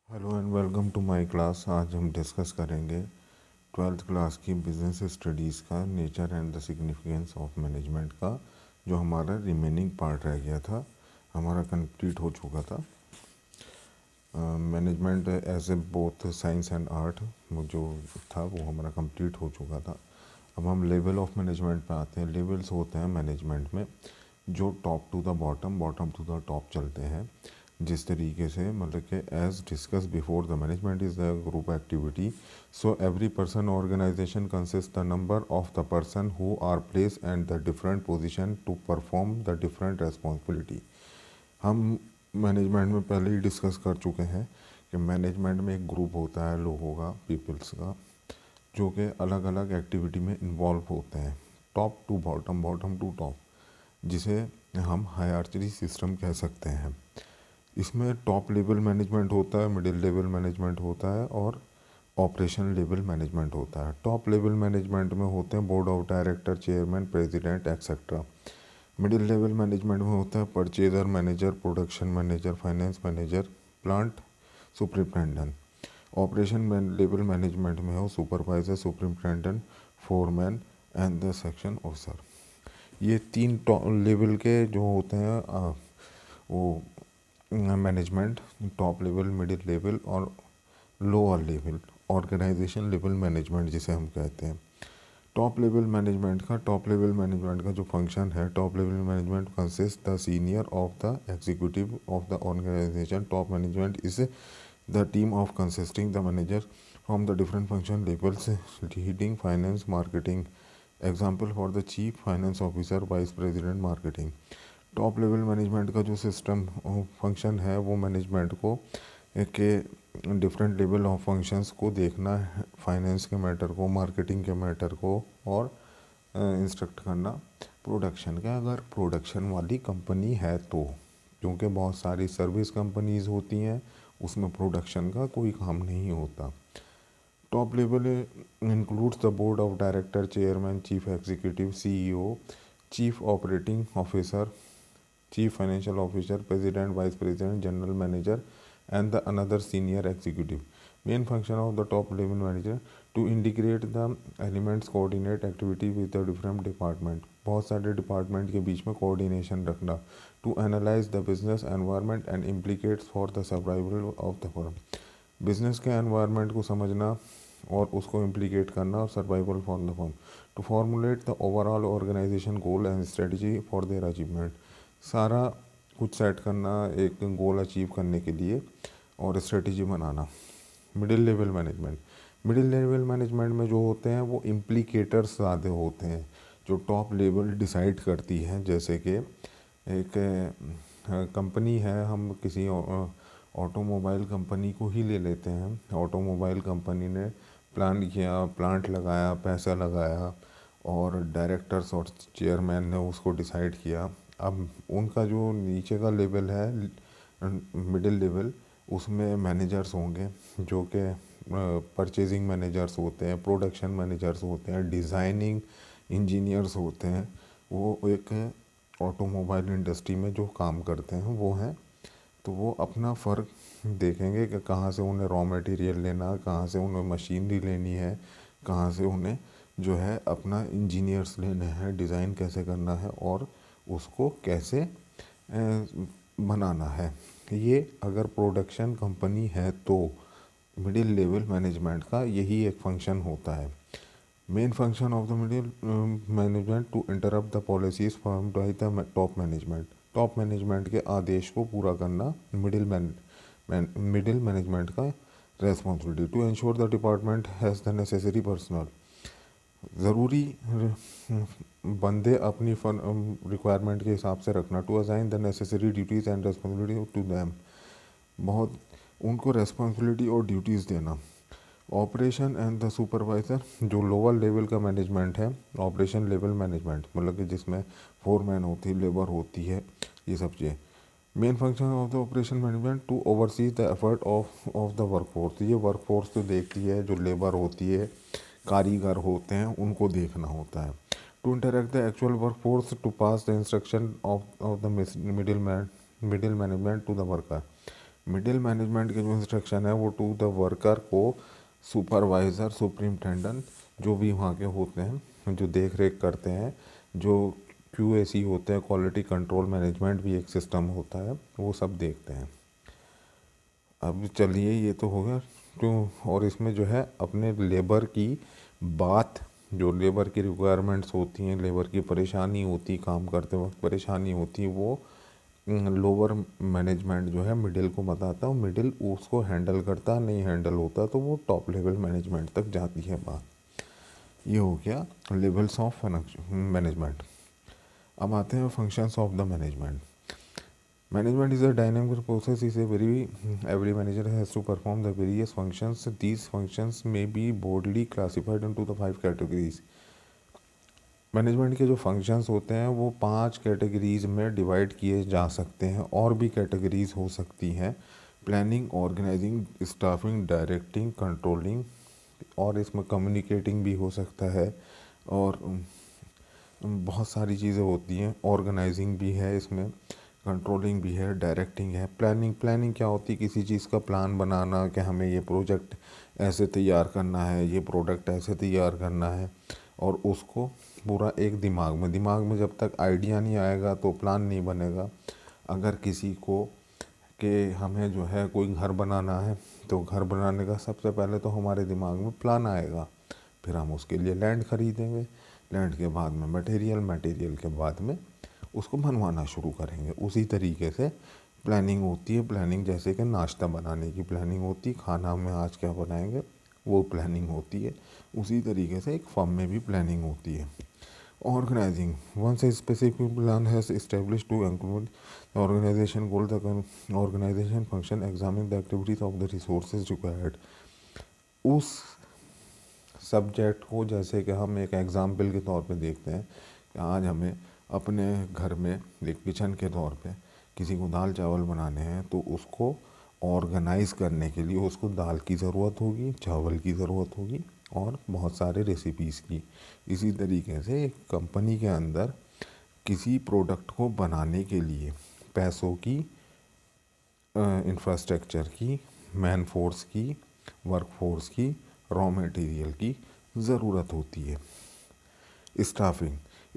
Hello and welcome to my class. आज हम discuss करेंगे ट्वेल्थ क्लास की बिजनेस स्टडीज़ का nature and the significance of management का, जो हमारा रिमेनिंग पार्ट रह गया था, हमारा कंप्लीट हो चुका था। Management as a both science and art जो था वो हमारा कंप्लीट हो चुका था। अब हम लेवल ऑफ मैनेजमेंट पे आते हैं। लेवल्स होते हैं मैनेजमेंट में जो top to the bottom, bottom to the top चलते हैं। जिस तरीके से मतलब कि as discuss before, the management is the group activity, so every person organization consist the number of the person who are place and the different position to perform the different responsibility. हम management में पहले ही discuss कर चुके हैं कि management में एक group होता है लोगों का, पीपल्स का, जो कि अलग अलग एक्टिविटी में इन्वॉल्व होते हैं, top to bottom, bottom to top, जिसे हम हायरार्की सिस्टम कह सकते हैं। इसमें टॉप लेवल मैनेजमेंट होता है, मिडिल लेवल मैनेजमेंट होता है और ऑपरेशन लेवल मैनेजमेंट होता है। टॉप लेवल मैनेजमेंट में होते हैं board of director, chairman, president etcetera. Middle level management में होता है purchaser manager, production manager, finance manager, plant superintendent. Operation level management में हो supervisor, superintendent, foreman and the section officer. ये तीन लेवल के जो होते हैं वो management, top level, middle level और lower level, organization level management जिसे हम कहते हैं। टॉप लेवल मैनेजमेंट का जो फंक्शन है, top level management consist the senior of the executive of the organization. Top management is the team of consisting the manager from the different function levels leading finance, marketing. Example for the chief finance officer, vice president, marketing. Top level management का जो system function है वो management को के different level of functions को देखना है, finance के मैटर को, मार्केटिंग के मैटर को, और इंस्ट्रक्ट करना प्रोडक्शन का, अगर प्रोडक्शन वाली कंपनी है तो। क्योंकि बहुत सारी सर्विस कंपनीज होती हैं, उसमें प्रोडक्शन का कोई काम नहीं होता। Top level includes the board of director, chairman, chief executive, CEO, chief operating officer, chief financial officer, president, vice president, general manager and the another senior executive. Main function of the top level manager to integrate the elements, coordinate activity with the different department, बहुत सारे department के बीच में coordination रखना, to analyze the business environment and implicates for the survival of the firm, business के environment को समझना और उसको इम्प्लीकेट करना, और survival for the firm, to formulate the overall organization goal and strategy for their achievement. सारा कुछ set करना एक गोल अचीव करने के लिए और स्ट्रेटजी बनाना। Middle level management, middle level management में जो होते हैं वो इम्प्लीकेटर्स ज़्यादा होते हैं, जो टॉप लेवल डिसाइड करती है। जैसे कि एक कंपनी है, हम किसी ऑटोमोबाइल कंपनी को ही ले लेते हैं। ऑटोमोबाइल कंपनी ने प्लान किया, प्लांट लगाया, पैसा लगाया, और डायरेक्टर्स और चेयरमैन ने उसको डिसाइड किया। अब उनका जो नीचे का लेवल है, मिडिल लेवल, उसमें मैनेजर्स होंगे जो कि परचेजिंग मैनेजर्स होते हैं, प्रोडक्शन मैनेजर्स होते हैं, डिज़ाइनिंग इंजीनियर्स होते हैं। वो एक ऑटोमोबाइल इंडस्ट्री में जो काम करते हैं वो हैं। तो वो अपना फ़र्क देखेंगे कि कहाँ से उन्हें रॉ मटेरियल लेना, कहाँ से उन्हें मशीनरी लेनी है, कहाँ से उन्हें जो है अपना इंजीनियर्स लेने हैं, डिज़ाइन कैसे करना है और उसको कैसे बनाना है। ये अगर प्रोडक्शन कंपनी है तो मिडिल लेवल मैनेजमेंट का यही एक फंक्शन होता है। Main function of the middle management to interrupt the policies form by the top management, top management के आदेश को पूरा करना मिडिल मैनेजमेंट का responsibility. To ensure the department has the necessary personal, ज़रूरी बंदे अपनी रिक्वायरमेंट के हिसाब से रखना। To assign the necessary duties and responsibility to them, बहुत उनको रेस्पॉन्सिबिलिटी और ड्यूटीज़ देना। ऑपरेशन एंड द सुपरवाइज़र, जो लोअर लेवल का मैनेजमेंट है, ऑपरेशन लेवल मैनेजमेंट मतलब कि जिसमें फोरमैन होती है, लेबर होती है, ये सब चीज़ें। Main function of the operation management to oversees the effort of the workforce, ये वर्कफोर्स जो देखती है, जो लेबर होती है, कारीगर होते हैं, उनको देखना होता है। To interact the actual workforce to pass the instruction of the middle management to the worker, middle management के जो इंस्ट्रक्शन है वो टू द वर्कर को सुपरवाइज़र सुपरिटेंडेंट जो भी वहाँ के होते हैं जो देख रेख करते हैं, जो QAC होते हैं, क्वालिटी कंट्रोल मैनेजमेंट भी एक सिस्टम होता है, वो सब देखते हैं। अब चलिए ये तो हो गया क्यों, और इसमें जो है अपने लेबर की बात, जो लेबर की रिक्वायरमेंट्स होती हैं, लेबर की परेशानी होती, काम करते वक्त परेशानी होती, वो लोअर मैनेजमेंट जो है मिडिल को बताता है, मिडिल उसको हैंडल करता है, नहीं हैंडल होता तो वो टॉप लेवल मैनेजमेंट तक जाती है बात। ये हो गया लेवल्स ऑफ मैनेजमेंट। अब आते हैं functions of the management. Management is a dynamic process. Is a very every manager has to perform the various functions. These functions may be broadly classified into the 5 categories. Management के जो functions होते हैं वो 5 categories में divide किए जा सकते हैं, और भी कैटेगरीज हो सकती हैं। Planning, organizing, staffing, directing, controlling, और इसमें कम्युनिकेटिंग भी हो सकता है, और बहुत सारी चीज़ें होती हैं। ऑर्गेनाइजिंग भी है इसमें, कंट्रोलिंग भी है, डायरेक्टिंग है। प्लानिंग क्या होती है? किसी चीज़ का प्लान बनाना कि हमें ये प्रोजेक्ट ऐसे तैयार करना है, ये प्रोडक्ट ऐसे तैयार करना है, और उसको पूरा एक दिमाग में जब तक आइडिया नहीं आएगा तो प्लान नहीं बनेगा। अगर किसी को कि हमें जो है कोई घर बनाना है, तो घर बनाने का सबसे पहले तो हमारे दिमाग में प्लान आएगा, फिर हम उसके लिए लैंड खरीदेंगे, लैंड के बाद में मटेरियल के बाद में उसको बनवाना शुरू करेंगे। उसी तरीके से प्लानिंग होती है। प्लानिंग जैसे कि नाश्ता बनाने की प्लानिंग होती है, खाना में आज क्या बनाएंगे वो प्लानिंग होती है। उसी तरीके से एक फर्म में भी प्लानिंग होती है। Organizing, once a specific plan has establish to include the organization goal, the organization function examine the activities of the resources required. उस सब्जेक्ट को जैसे कि हम एक एग्ज़ाम्पल के तौर पे देखते हैं कि आज हमें अपने घर में एक किचन के तौर पे किसी को दाल चावल बनाने हैं, तो उसको ऑर्गेनाइज़ करने के लिए उसको दाल की ज़रूरत होगी, चावल की ज़रूरत होगी, और बहुत सारे रेसिपीज़ की। इसी तरीके से एक कंपनी के अंदर किसी प्रोडक्ट को बनाने के लिए पैसों की, इंफ्रास्ट्रक्चर की, मैन फोर्स की, वर्क फोर्स की, रॉ मटेरियल की ज़रूरत होती है।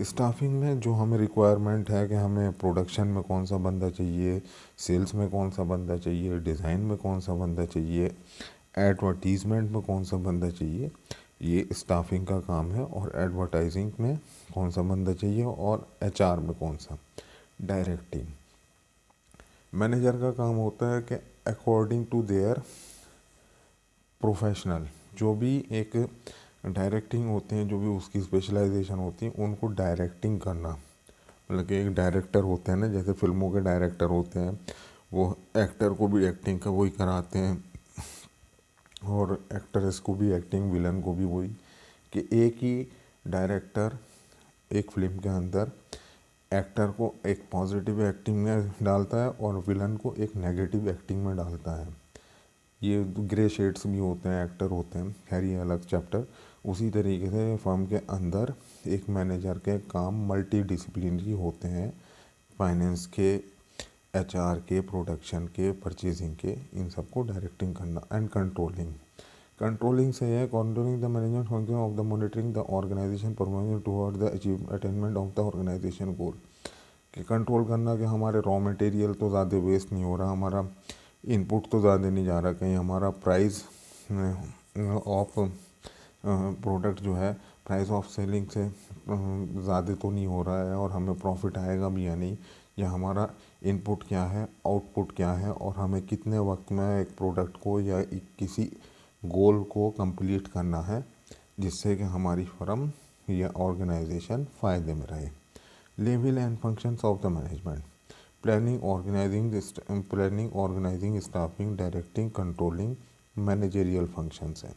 स्टाफिंग में जो हमें रिक्वायरमेंट है कि हमें प्रोडक्शन में कौन सा बंदा चाहिए, सेल्स में कौन सा बंदा चाहिए, डिज़ाइन में कौन सा बंदा चाहिए, एडवर्टीज़मेंट में कौन सा बंदा चाहिए, ये स्टाफिंग का काम है। और एडवर्टाइजिंग में कौन सा बंदा चाहिए, और HR में कौन सा। डायरेक्टिंग, मैनेजर का काम होता है कि अकॉर्डिंग टू देयर प्रोफेशनल, जो भी एक डायरेक्टिंग होते हैं, जो भी उसकी स्पेशलाइजेशन होती है, उनको डायरेक्टिंग करना। मतलब कि एक डायरेक्टर होते हैं ना, जैसे फिल्मों के डायरेक्टर होते हैं, वो एक्टर को भी एक्टिंग का वही कराते हैं, और एक्ट्रेस को भी एक्टिंग, विलन को भी वही, कि एक ही डायरेक्टर एक फिल्म के अंदर एक्टर को एक पॉजिटिव एक्टिंग में डालता है और विलन को एक नेगेटिव एक्टिंग में डालता है। ये ग्रे शेड्स भी होते हैं, एक्टर होते हैं, खैर ये अलग चैप्टर। उसी तरीके से फर्म के अंदर एक मैनेजर के काम मल्टी डिसिप्लिनरी होते हैं, फाइनेंस के, HR के, प्रोडक्शन के, परचेजिंग के, इन सबको डायरेक्टिंग करना। एंड कंट्रोलिंग से है controlling the management function of the monitoring the organization performance toward the attainment of the organization goal. कि कंट्रोल करना कि हमारे रॉ मटेरियल तो ज़्यादा वेस्ट नहीं हो रहा, हमारा इनपुट तो ज़्यादा नहीं जा रहा, कहीं हमारा प्राइस ऑफ प्रोडक्ट जो है प्राइस ऑफ सेलिंग से ज़्यादा तो नहीं हो रहा है, और हमें प्रॉफिट आएगा भी या नहीं, या हमारा इनपुट क्या है, आउटपुट क्या है, और हमें कितने वक्त में एक प्रोडक्ट को या किसी गोल को कंप्लीट करना है, जिससे कि हमारी फर्म या ऑर्गेनाइजेशन फ़ायदे में रहे। Level and functions of the management, planning, organizing, staffing, directing, controlling, managerial functions हैं।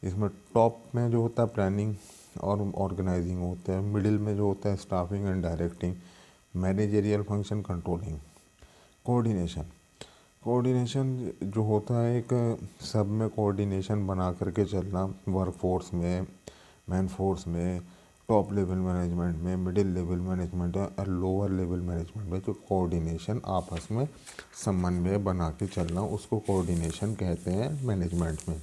इसमें टॉप में जो होता है प्लानिंग और ऑर्गेनाइजिंग होता है, मिडिल में जो होता है staffing and directing, managerial function, controlling. Coordination जो होता है एक सब में कोऑर्डिनेशन बना करके चलना, वर्क फोर्स में, मैन फोर्स में, टॉप लेवल मैनेजमेंट में, मिडिल लेवल मैनेजमेंट और लोअर लेवल मैनेजमेंट में जो कोऑर्डिनेशन आपस में समन्वय बना के चलना, उसको कोऑर्डिनेशन कहते हैं मैनेजमेंट में।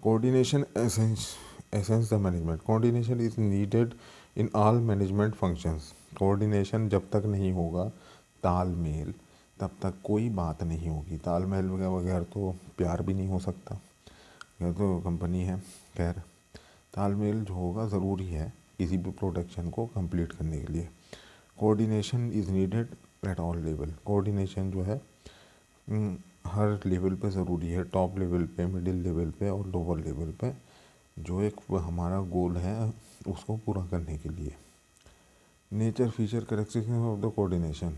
Coordination essence the management, coordination is needed in all management functions. Coordination जब तक नहीं होगा, तालमेल, तब तक कोई बात नहीं होगी। तालमेल के बगैर तो प्यार भी नहीं हो सकता, यह तो कंपनी है। खैर, तालमेल जो होगा ज़रूरी है किसी भी प्रोडक्शन को कंप्लीट करने के लिए। Coordination is needed at all level, coordination जो है हर लेवल पे ज़रूरी है, टॉप लेवल पे, मिडिल लेवल पे और लोअर लेवल पे, जो एक हमारा गोल है उसको पूरा करने के लिए। Nature, feature, characteristics of the coordination.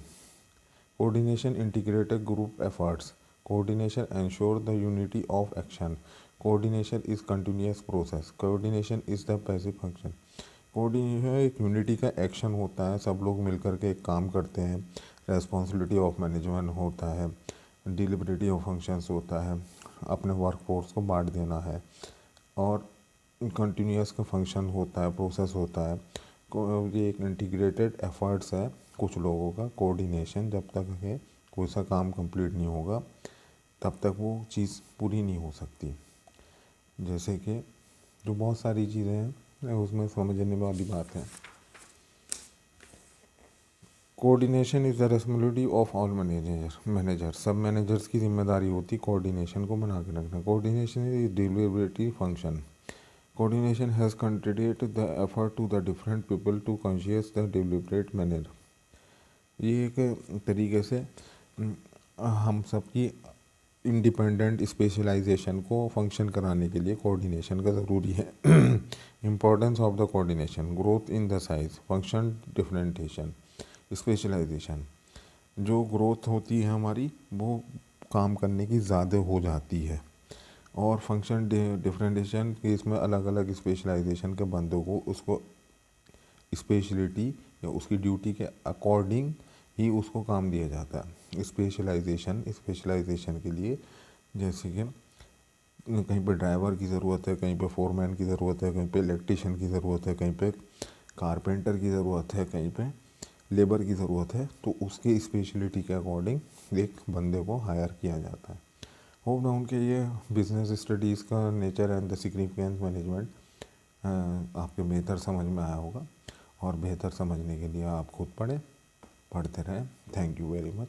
Coordination integrated group efforts, coordination ensure the unity of action, coordination is continuous process, coordination is the passive function. Coordination एक यूनिटी का एक्शन होता है, सब लोग मिलकर के एक काम करते हैं। रेस्पॉन्सिबिलिटी ऑफ मैनेजमेंट होता है, डिलिबरेटी ऑफ फंक्शंस होता है, अपने वर्क फोर्स को बांट देना है, और कंटिन्यूअस का फंक्शन होता है, प्रोसेस होता है। ये एक इंटीग्रेटेड एफर्ट्स है कुछ लोगों का। कोऑर्डिनेशन जब तक है कोई सा काम कंप्लीट नहीं होगा, तब तक वो चीज़ पूरी नहीं हो सकती। जैसे कि जो बहुत सारी चीज़ें हैं उसमें समझने वाली बात है। Coordination is the responsibility of all manager, सब मैनेजर्स की जिम्मेदारी होती कोऑर्डिनेशन को बना के रखना। Coordination is deliberative function, coordination has contributed the effort to the different people to conscious the deliberate manner. ये एक तरीके से हम सबकी इंडिपेंडेंट स्पेशलाइजेशन को फंक्शन कराने के लिए कोऑर्डिनेशन का ज़रूरी है। Importance of the coordination, growth in the size, function differentiation, specialization. जो ग्रोथ होती है हमारी, वो काम करने की ज़्यादा हो जाती है, और फंक्शन डिफरेंटेशन के इसमें अलग अलग स्पेशलाइजेशन के बंदों को उसको स्पेशलिटी या उसकी ड्यूटी के अकॉर्डिंग ही उसको काम दिया जाता है। स्पेशलाइजेशन के लिए जैसे कि कहीं पे ड्राइवर की ज़रूरत है, कहीं पे फोरमैन की ज़रूरत है, कहीं पे इलेक्ट्रिशियन की ज़रूरत है, कहीं पे कारपेंटर की ज़रूरत है, कहीं पे लेबर की ज़रूरत है, तो उसके स्पेशलिटी के अकॉर्डिंग एक बंदे को हायर किया जाता है। होप डाउन के ये बिजनेस स्टडीज़ का nature and the significance management आपके बेहतर समझ में आया होगा, और बेहतर समझने के लिए आप खुद पढ़ते रहें। Thank you very much.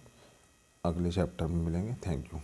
अगले चैप्टर में मिलेंगे। Thank you.